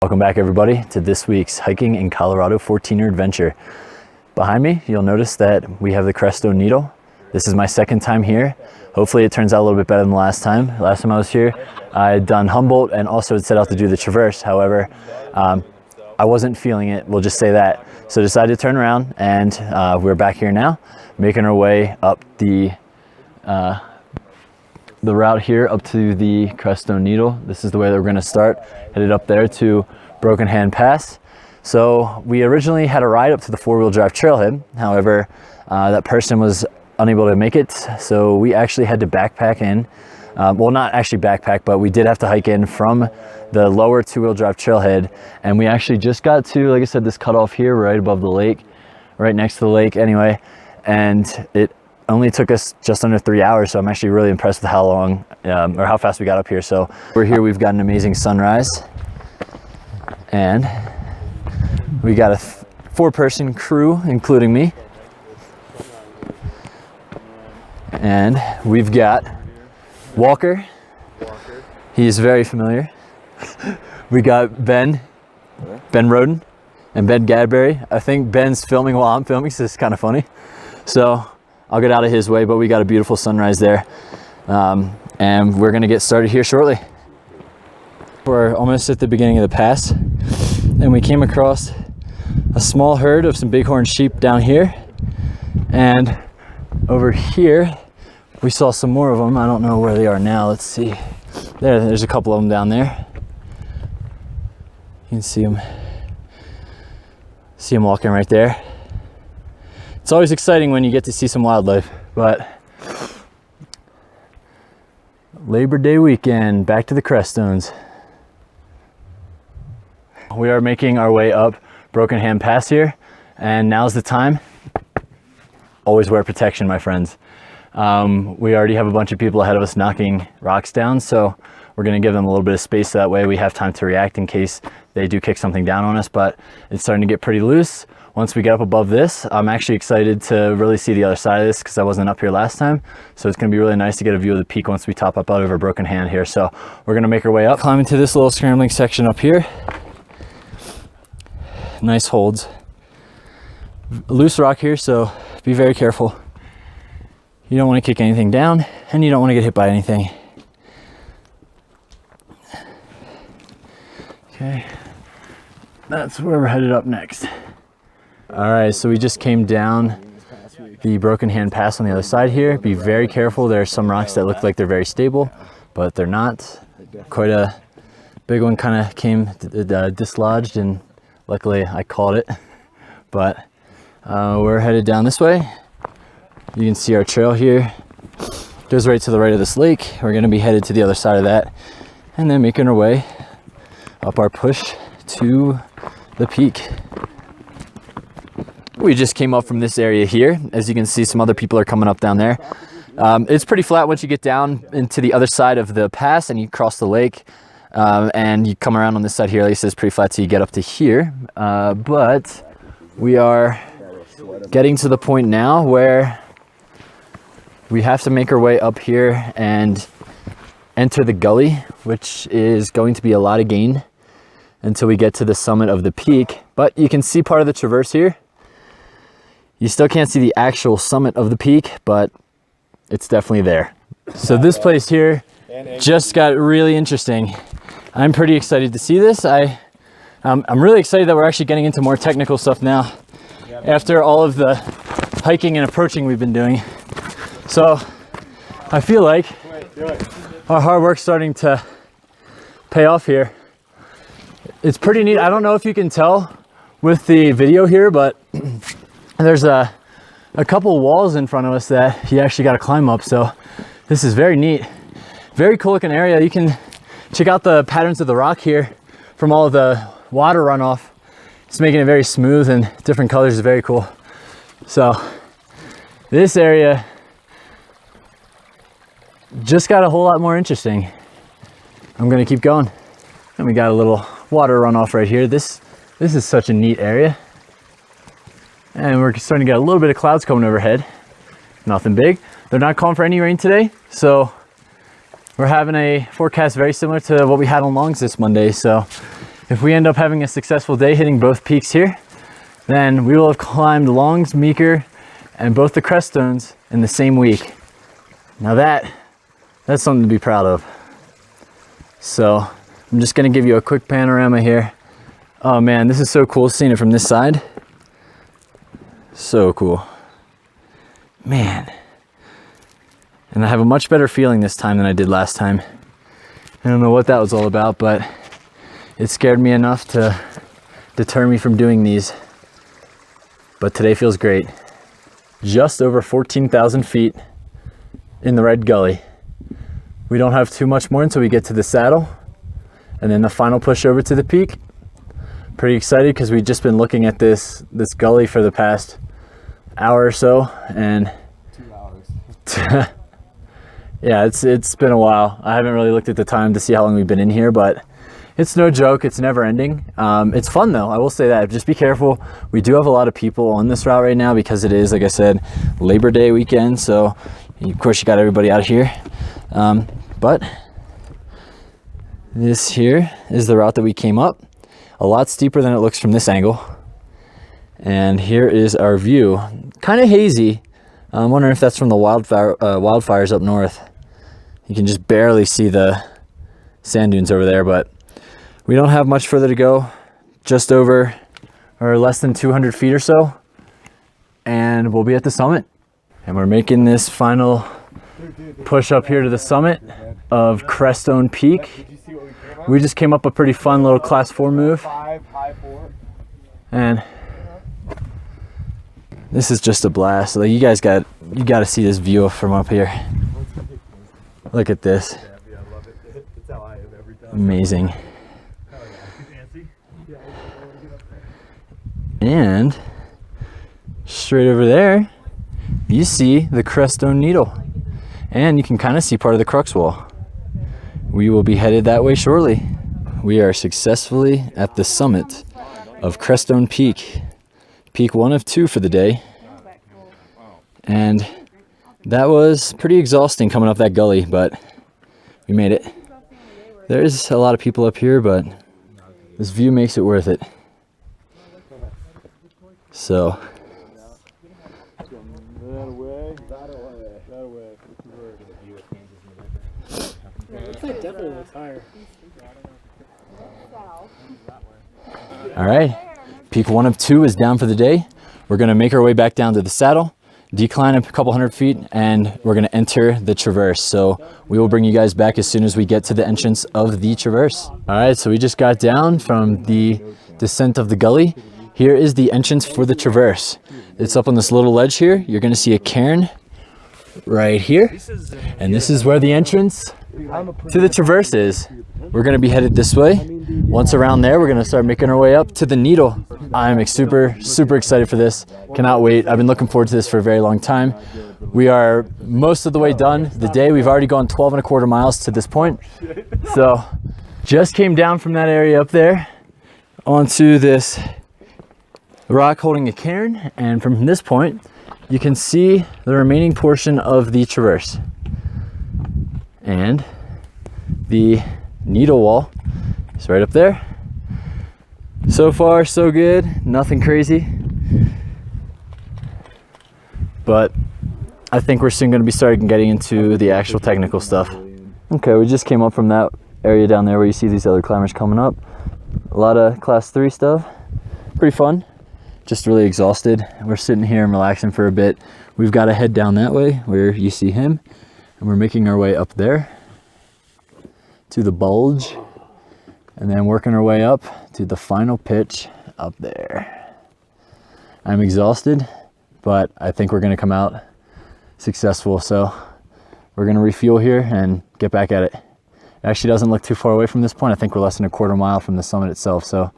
Welcome back everybody to this week's Hiking in Colorado 14er adventure. Behind me, you'll notice that we have the Crestone Needle. This is my second time here. Hopefully it turns out a little bit better than the last time. Last time I was here, I had done Humboldt and also had set out to do the Traverse. However, I wasn't feeling it, we'll just say that. So decided to turn around and we're back here now, making our way up the route here up to the Crestone Needle. This is the way that we're going to start, headed up there to Broken Hand Pass. So we originally had a ride up to the four-wheel drive trailhead. However, that person was unable to make it, so we actually had to backpack in. Well, not actually backpack, but we did have to hike in from the lower two-wheel drive trailhead, and we actually just got to, like I said, this cutoff here right above the lake, right next to the lake anyway, and it only took us just under 3 hours, so I'm actually really impressed with how long or how fast we got up here. So we're here, we've got an amazing sunrise, and we got a four-person crew, including me, and we've got Walker. He's very familiar. We got Ben Roden, and Ben Gadberry. I think Ben's filming while I'm filming, so it's kind of funny. So I'll get out of his way, but we got a beautiful sunrise there. And we're gonna get started here shortly. We're almost at the beginning of the pass, and we came across a small herd of some bighorn sheep down here. And over here, we saw some more of them. I don't know where they are now. Let's see. There's a couple of them down there. You can see them walking right there. It's always exciting when you get to see some wildlife, but Labor Day weekend, back to the Crestones. We are making our way up Broken Hand Pass here, and now's the time. Always wear protection, my friends. We already have a bunch of people ahead of us knocking rocks down, so we're gonna give them a little bit of space so that way we have time to react in case they do kick something down on us, but it's starting to get pretty loose. Once we get up above this, I'm actually excited to really see the other side of this because I wasn't up here last time. So it's gonna be really nice to get a view of the peak once we top up out over Broken Hand here. So we're gonna make our way up, climb into this little scrambling section up here. Nice holds. Loose rock here, so be very careful. You don't wanna kick anything down and you don't wanna get hit by anything. Okay, that's where we're headed up next. All right, so we just came down the Broken Hand Pass on the other side here. Be very careful. There are some rocks that look like they're very stable, but they're not. Quite a big one kind of came dislodged, and luckily I caught it. But we're headed down this way. You can see our trail here. Goes right to the right of this lake. We're gonna be headed to the other side of that, and then making our way up our push to the peak. We just came up from this area here. As you can see, some other people are coming up down there. It's pretty flat once you get down into the other side of the pass and you cross the lake, and you come around on this side here. At least it's pretty flat till you get up to here. But we are getting to the point now where we have to make our way up here and enter the gully, which is going to be a lot of gain until we get to the summit of the peak. But you can see part of the traverse here. You still can't see the actual summit of the peak, but it's definitely there. So this place here just got really interesting. I'm pretty excited to see this. I'm really excited that we're actually getting into more technical stuff now after all of the hiking and approaching we've been doing. So I feel like our hard work's starting to pay off here. It's pretty neat. I don't know if you can tell with the video here, but there's a couple walls in front of us that you actually got to climb up. So this is very neat, very cool looking area. You can check out the patterns of the rock here from all of the water runoff. It's making it very smooth and different colors. Is very cool. So this area just got a whole lot more interesting. I'm gonna keep going. And we got a little water runoff right here. This is such a neat area. And we're starting to get a little bit of clouds coming overhead. Nothing big. They're not calling for any rain today, so we're having a forecast very similar to what we had on Longs this Monday. So if we end up having a successful day hitting both peaks here, then we will have climbed Longs, Meeker, and both the Crestones in the same week. Now that's something to be proud of. So I'm just gonna give you a quick panorama here. Oh man, this is so cool seeing it from this side. So cool. Man. And I have a much better feeling this time than I did last time. I don't know what that was all about, but it scared me enough to deter me from doing these. But today feels great. Just over 14,000 feet in the Red Gully. We don't have too much more until we get to the saddle and then the final push over to the peak. Pretty excited because we've just been looking at this gully for the past hour or so, and 2 hours. Yeah, it's been a while. I haven't really looked at the time to see how long we've been in here, but it's no joke. It's never ending. It's fun though, I will say that. Just be careful. We do have a lot of people on this route right now because it is, like I said, Labor Day weekend, so of course you got everybody out here. But this here is the route that we came up. A lot steeper than it looks from this angle. And here is our view. Kind of hazy. I'm wondering if that's from the wildfires up north. You can just barely see the sand dunes over there, but we don't have much further to go. Just over or less than 200 feet or so. And we'll be at the summit. And we're making this final push up here to the summit of Crestone Peak. We just came up a pretty fun little class 4 move. And this is just a blast. Like you got to see this view from up here. Look at this. Amazing. And straight over there, you see the Crestone Needle. And you can kind of see part of the Crux Wall. We will be headed that way shortly. We are successfully at the summit of Crestone Peak. Peak 1 of 2 for the day. And that was pretty exhausting coming up that gully, but we made it. There's a lot of people up here, but this view makes it worth it. So definitely looks higher. all right, peak 1 of 2 is down for the day. We're gonna make our way back down to the saddle, decline a couple hundred feet, and we're gonna enter the traverse. So we will bring you guys back as soon as we get to the entrance of the traverse. All right, so we just got down from the descent of the gully. Here is the entrance for the traverse. It's up on this little ledge here. You're gonna see a cairn right here. And this is where the entrance to the traverse is. We're gonna be headed this way. Once around there, we're gonna start making our way up to the Needle. I'm super excited for this. Cannot wait. I've been looking forward to this for a very long time. We are most of the way done the day. We've already gone 12.25 miles to this point. So just came down from that area up there onto this rock holding a cairn, and from this point you can see the remaining portion of the traverse. And the Needle wall is right up there. So far so good, nothing crazy, but I think we're soon going to be starting getting into the actual technical stuff. Okay, we just came up from that area down there where you see these other climbers coming up. A lot of class 3 stuff, pretty fun. Just really exhausted. We're sitting here and relaxing for a bit. We've got to head down that way where you see him, and we're making our way up there to the bulge, and then working our way up to the final pitch up there. I'm exhausted, but I think we're going to come out successful. So we're going to refuel here and get back at it. It actually doesn't look too far away from this point. I think we're less than a quarter mile from the summit itself. So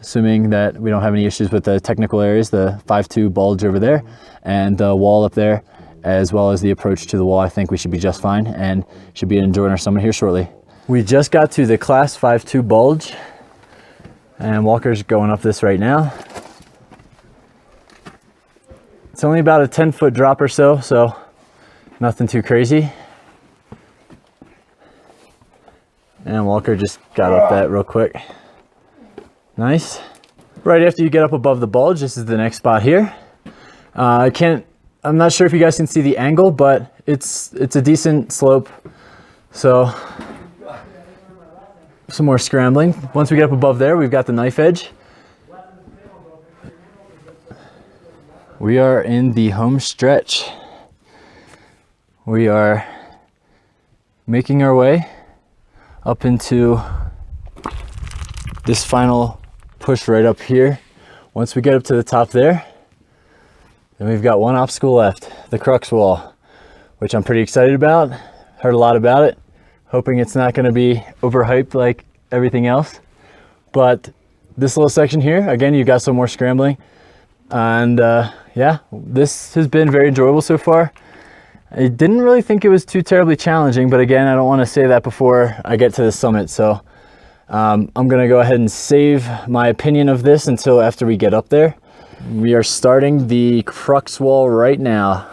assuming that we don't have any issues with the technical areas, the 5-2 bulge over there and the wall up there, as well as the approach to the wall, I think we should be just fine and should be enjoying our summit here shortly. We just got to the class 5-2 bulge, and Walker's going up this right now. It's only about a 10-foot drop or so, nothing too crazy. And Walker just got up that real quick. Nice. Right after you get up above the bulge, this is the next spot here. I'm not sure if you guys can see the angle, but it's a decent slope. So some more scrambling. Once we get up above there, we've got the knife edge. We are in the home stretch. We are making our way up into this final push right up here. Once we get up to the top there, then we've got one obstacle left, the Crux Wall, which I'm pretty excited about. Heard a lot about it. Hoping it's not going to be overhyped like everything else. But this little section here, again, you got some more scrambling. And yeah, this has been very enjoyable so far. I didn't really think it was too terribly challenging, but again, I don't want to say that before I get to the summit. So I'm going to go ahead and save my opinion of this until after we get up there. We are starting the Crux Wall right now.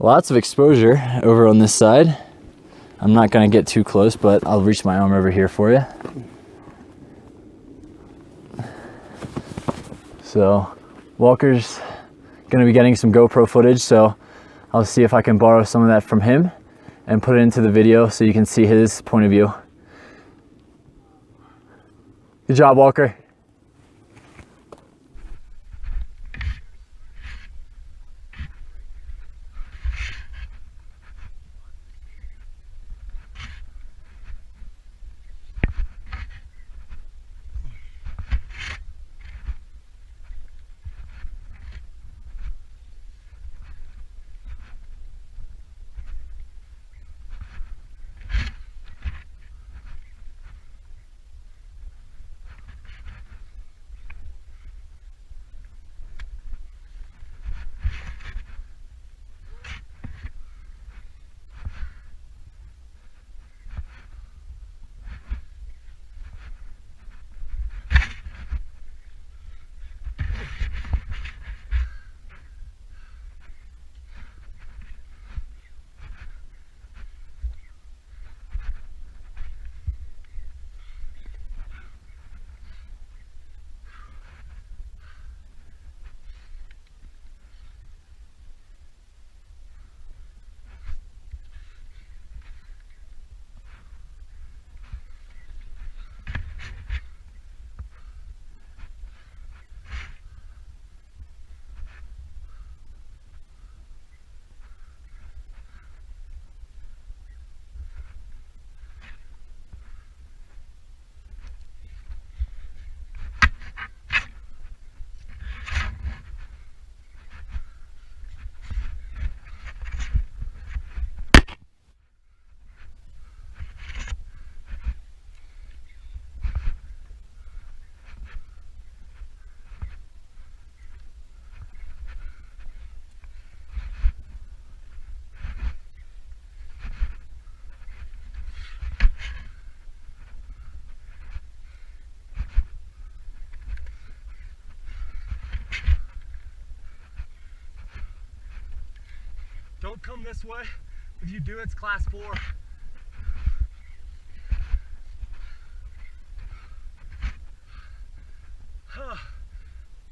Lots of exposure over on this side. I'm not going to get too close, but I'll reach my arm over here for you. So Walker's going to be getting some GoPro footage, so I'll see if I can borrow some of that from him and put it into the video so you can see his point of view. Good job, Walker. Don't come this way. If you do, it's class 4.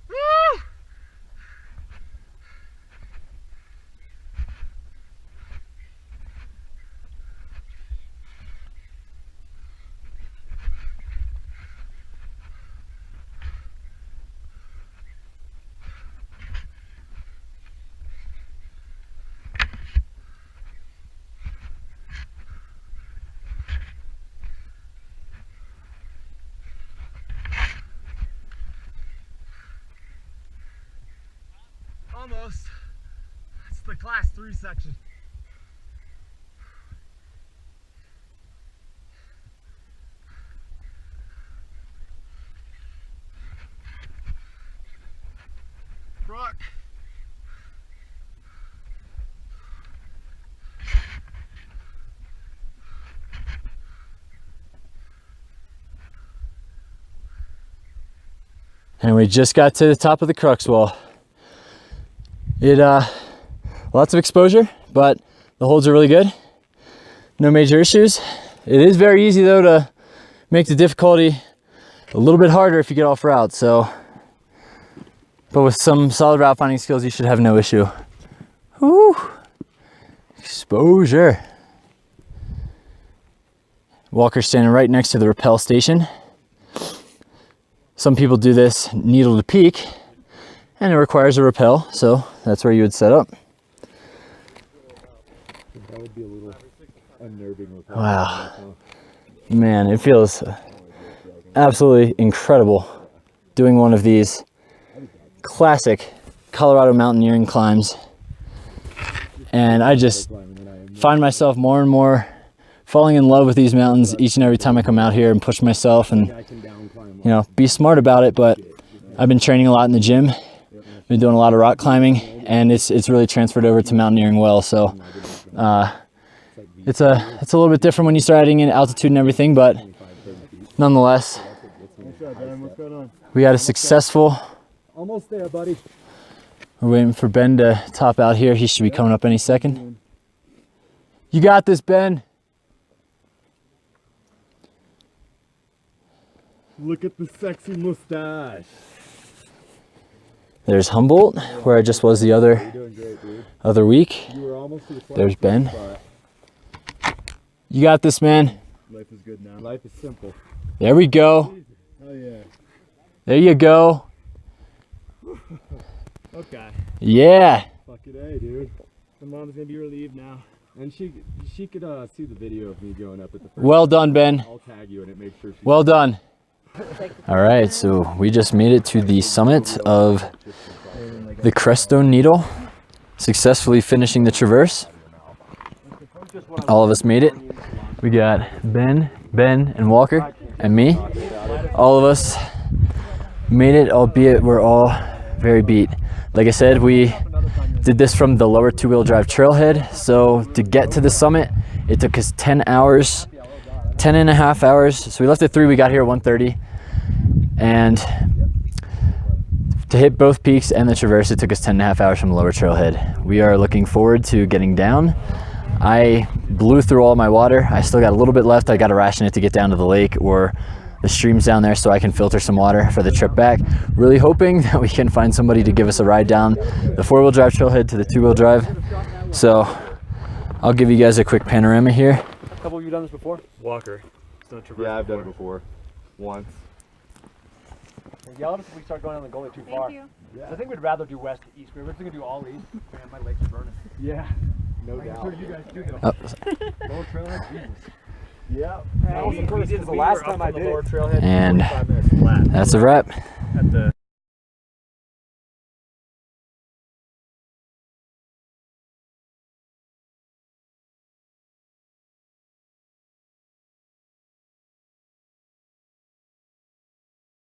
Woo! Almost. It's the class 3 section. Rock. And we just got to the top of the Crux Wall. Lots of exposure, but the holds are really good. No major issues. It is very easy though to make the difficulty a little bit harder if you get off route. So, but with some solid route finding skills, you should have no issue. Woo! Exposure. Walker's standing right next to the rappel station. Some people do this needle to peak, and it requires a rappel, so that's where you would set up. That would be a little unnerving. Wow. Man, it feels absolutely incredible doing one of these classic Colorado mountaineering climbs. And I just find myself more and more falling in love with these mountains each and every time I come out here and push myself and, you know, be smart about it. But I've been training a lot in the gym, been doing a lot of rock climbing, and it's really transferred over to mountaineering well. So it's a little bit different when you start adding in altitude and everything, but nonetheless, we had a successful. Almost there, buddy. We're waiting for Ben to top out here. He should be coming up any second. You got this, Ben. Look at the sexy mustache. There's Humboldt, where I just was the You're doing great, dude. other week. You were almost to the front. There's Ben. Spot. You got this, man. Life is good now. Life is simple. There we go. Oh yeah. There you go. Okay. Yeah. Fuck it, hey, dude. The mom's gonna be relieved now. And she could see the video of me going up at the first. Well done, Ben. I'll tag you in it. Make sure she. Well done. All right, so we just made it to the summit of the Crestone Needle, successfully finishing the traverse. All of us made it. We got Ben, and Walker, and me. All of us made it, albeit we're all very beat. Like I said, we did this from the lower two-wheel drive trailhead. So to get to the summit, it took us 10 hours, 10 and a half hours. So we left at 3, we got here at 1:30. And to hit both peaks and the traverse, it took us 10 and a half hours from the lower trailhead. We are looking forward to getting down. I blew through all my water. I still got a little bit left. I got to ration it to get down to the lake or the streams down there so I can filter some water for the trip back. Really hoping that we can find somebody to give us a ride down the 4-wheel drive trailhead to the 2-wheel drive. So I'll give you guys a quick panorama here. A couple of you done this before? Walker. Yeah, I've done it before. Once. Yell at us if we start going on the gully too far. Thank you. Yeah. I think we'd rather do west to east. We're just gonna do all east. Man, my legs are burning. Yeah. No doubt. You guys do get Oh, lower trailhead. Jesus. Yeah. We did the last time I did lower trailhead. And 45 minutes flat that's a wrap. at the